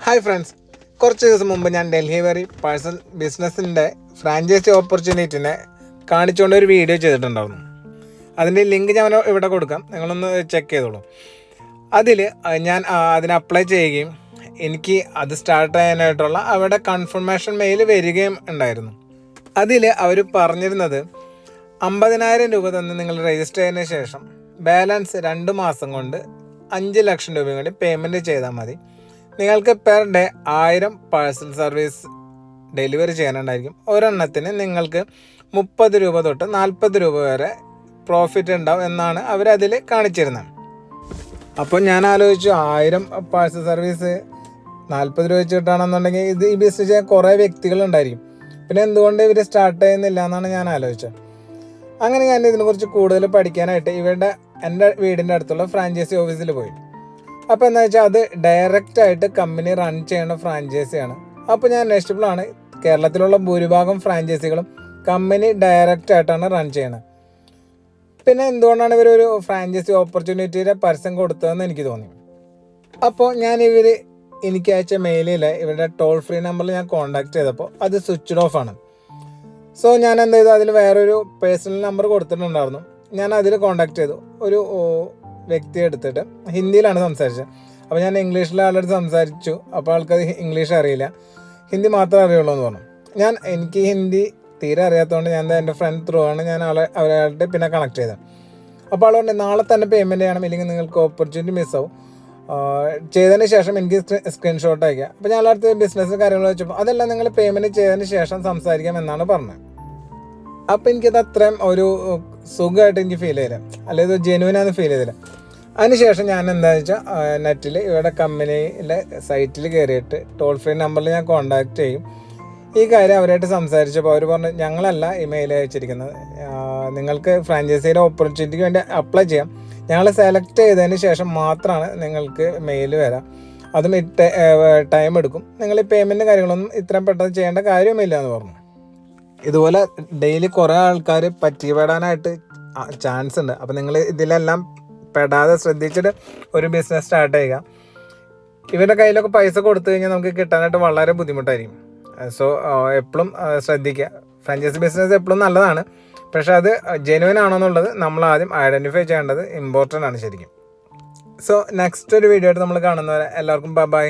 Hi friends, കുറച്ച് ദിവസം മുമ്പ് ഞാൻ ഡെലിവറി പാഴ്സൽ ബിസിനസ്സിൻ്റെ ഫ്രാഞ്ചൈസി ഓപ്പർച്യൂണിറ്റിനെ കാണിച്ചുകൊണ്ട് ഒരു വീഡിയോ ചെയ്തിട്ടുണ്ടായിരുന്നു. അതിൻ്റെ ലിങ്ക് ഞാൻ ഇവിടെ കൊടുക്കാം, നിങ്ങളൊന്ന് ചെക്ക് ചെയ്തോളൂ. അതിൽ ഞാൻ അതിന് അപ്ലൈ ചെയ്യുകയും എനിക്ക് അത് സ്റ്റാർട്ട് ചെയ്യാനായിട്ടുള്ള അവിടെ കൺഫർമേഷൻ മെയിൽ വരികയും ഉണ്ടായിരുന്നു. അതിൽ അവർ പറഞ്ഞിരുന്നത് 50,000 രൂപ തന്ന് നിങ്ങൾ രജിസ്റ്റർ ചെയ്തതിന് ശേഷം ബാലൻസ് 2 മാസം കൊണ്ട് 5 ലക്ഷം രൂപയും കൂടി പേയ്മെൻറ്റ് ചെയ്താൽ മതി. നിങ്ങൾക്ക് per day 1000 parcel service delivery ചെയ്യാനുണ്ടായിരിക്കും. ഒരെണ്ണത്തിന് നിങ്ങൾക്ക് 30 രൂപ തൊട്ട് 40 രൂപ വരെ പ്രോഫിറ്റ് ഉണ്ടാവും എന്നാണ് അവരതിൽ കാണിച്ചിരുന്നത്. അപ്പോൾ ഞാൻ ആലോചിച്ചു, 1000 പാഴ്സൽ സർവീസ് 40 രൂപ വെച്ച് കിട്ടുകയാണെന്നുണ്ടെങ്കിൽ ഈ ബിസിനസ് ചെയ്യാൻ കുറേ വ്യക്തികളുണ്ടായിരിക്കും. പിന്നെ എന്തുകൊണ്ട് ഇവർ സ്റ്റാർട്ട് ചെയ്യുന്നില്ല എന്നാണ് ഞാൻ ആലോചിച്ചത്. അങ്ങനെ ഞാൻ ഇതിനെക്കുറിച്ച് കൂടുതൽ പഠിക്കാനായിട്ട് എൻ്റെ വീടിൻ്റെ അടുത്തുള്ള ഫ്രാഞ്ചൈസി ഓഫീസിൽ പോയി. അപ്പോൾ എന്താ വെച്ചാൽ അത് ഡയറക്റ്റായിട്ട് കമ്പനി റൺ ചെയ്യുന്ന ഫ്രാഞ്ചൈസിയാണ്. അപ്പോൾ ഞാൻ അന്വേഷിച്ചപ്പോഴാണ് കേരളത്തിലുള്ള ഭൂരിഭാഗം ഫ്രാഞ്ചൈസികളും കമ്പനി ഡയറക്റ്റായിട്ടാണ് റൺ ചെയ്യുന്നത്. പിന്നെ എന്തുകൊണ്ടാണ് ഇവരൊരു ഫ്രാഞ്ചൈസി ഓപ്പർച്യൂണിറ്റിയുടെ പരസ്യം കൊടുത്തതെന്ന് എനിക്ക് തോന്നി. അപ്പോൾ എനിക്ക് അയച്ച മെയിലിൽ ഇവരുടെ ടോൾ ഫ്രീ നമ്പറിൽ ഞാൻ കോൺടാക്ട് ചെയ്തപ്പോൾ അത് സ്വിച്ച്ഡ് ഓഫ് ആണ്. സോ ഞാൻ എന്ത് ചെയ്തു, അതിൽ വേറൊരു പേഴ്സണൽ നമ്പർ കൊടുത്തിട്ടുണ്ടായിരുന്നു. ഞാൻ അതിൽ കോൺടാക്ട് ചെയ്തു. ഒരു വ്യക്തി എടുത്തിട്ട് ഹിന്ദിയിലാണ് സംസാരിച്ചത്. അപ്പോൾ ഞാൻ ഇംഗ്ലീഷിൽ ആളോട് സംസാരിച്ചു. അപ്പോൾ ആൾക്കത് ഇംഗ്ലീഷ് അറിയില്ല, ഹിന്ദി മാത്രമേ അറിയുള്ളൂ എന്ന് പറഞ്ഞു. എനിക്ക് ഹിന്ദി തീരെ അറിയാത്തതുകൊണ്ട് ഞാൻ എൻ്റെ ഫ്രണ്ട് ത്രൂ ആണ് ഞാൻ അവരായിട്ട് പിന്നെ കണക്ട് ചെയ്തത്. അപ്പോൾ ആൾ പറഞ്ഞു, നാളെ തന്നെ പേയ്മെൻറ്റ് ചെയ്യണം, ഇല്ലെങ്കിൽ നിങ്ങൾക്ക് ഓപ്പർച്യൂണിറ്റി മിസ്സാവും. ചെയ്തതിന് ശേഷം എനിക്ക് സ്ക്രീൻഷോട്ട് അയക്കുക. അപ്പോൾ ഞാൻ അടുത്ത് ബിസിനസ് കാര്യങ്ങൾ വെച്ചപ്പോൾ അതെല്ലാം നിങ്ങൾ പേയ്മെൻറ്റ് ചെയ്തതിന് ശേഷം സംസാരിക്കാം എന്നാണ് പറഞ്ഞത്. അപ്പോൾ എനിക്കത് അത്രയും ഒരു സുഖമായിട്ട് എനിക്ക് ഫീൽ ചെയ്തില്ല, അല്ലെങ്കിൽ ജെനുവിനാന്ന് ഫീൽ ചെയ്തില്ല. അതിനുശേഷം ഞാൻ എന്താണെന്ന് വെച്ചാൽ നെറ്റിൽ ഇവിടെ കമ്പനിയിലെ സൈറ്റിൽ കയറിയിട്ട് ടോൾ ഫ്രീ നമ്പറിൽ ഞാൻ കോൺടാക്റ്റ് ചെയ്യും. ഈ കാര്യം അവരായിട്ട് സംസാരിച്ചപ്പോൾ അവർ പറഞ്ഞു, ഞങ്ങളല്ല ഈ മെയിൽ അയച്ചിരിക്കുന്നത്, നിങ്ങൾക്ക് ഫ്രാഞ്ചൈസിയുടെ ഓപ്പർച്യൂണിറ്റിക്ക് വേണ്ടി അപ്ലൈ ചെയ്യാം, ഞങ്ങൾ സെലക്ട് ചെയ്തതിന് ശേഷം മാത്രമാണ് നിങ്ങൾക്ക് മെയിൽ വരാം, അതും ടൈം എടുക്കും, നിങ്ങൾ ഈ പേയ്മെൻറ്റ് കാര്യങ്ങളൊന്നും ഇത്രയും പെട്ടെന്ന് ചെയ്യേണ്ട കാര്യമില്ല എന്ന് പറഞ്ഞു. ഇതുപോലെ ഡെയിലി കുറേ ആൾക്കാർ പറ്റിപ്പെടാനായിട്ട് ചാൻസ് ഉണ്ട്. അപ്പോൾ നിങ്ങൾ ഇതിലെല്ലാം പെടാതെ ശ്രദ്ധിച്ചിട്ട് ഒരു ബിസിനസ് സ്റ്റാർട്ട് ചെയ്യുക. ഇവരുടെ കയ്യിലൊക്കെ പൈസ കൊടുത്തു കഴിഞ്ഞാൽ നമുക്ക് കിട്ടാനായിട്ട് വളരെ ബുദ്ധിമുട്ടായിരിക്കും. സോ എപ്പോഴും ശ്രദ്ധിക്കുക. ഫ്രാഞ്ചൈസി ബിസിനസ് എപ്പോഴും നല്ലതാണ്, പക്ഷേ അത് ജെനുവിൻ ആണോ എന്നുള്ളത് നമ്മൾ ആദ്യം ഐഡൻറ്റിഫൈ ചെയ്യേണ്ടത് ഇമ്പോർട്ടൻ്റ് ആണ് ശരിക്കും. സോ നെക്സ്റ്റ് ഒരു വീഡിയോ ആയിട്ട് നമ്മൾ കാണുന്നവരെ എല്ലാവർക്കും ബൈ.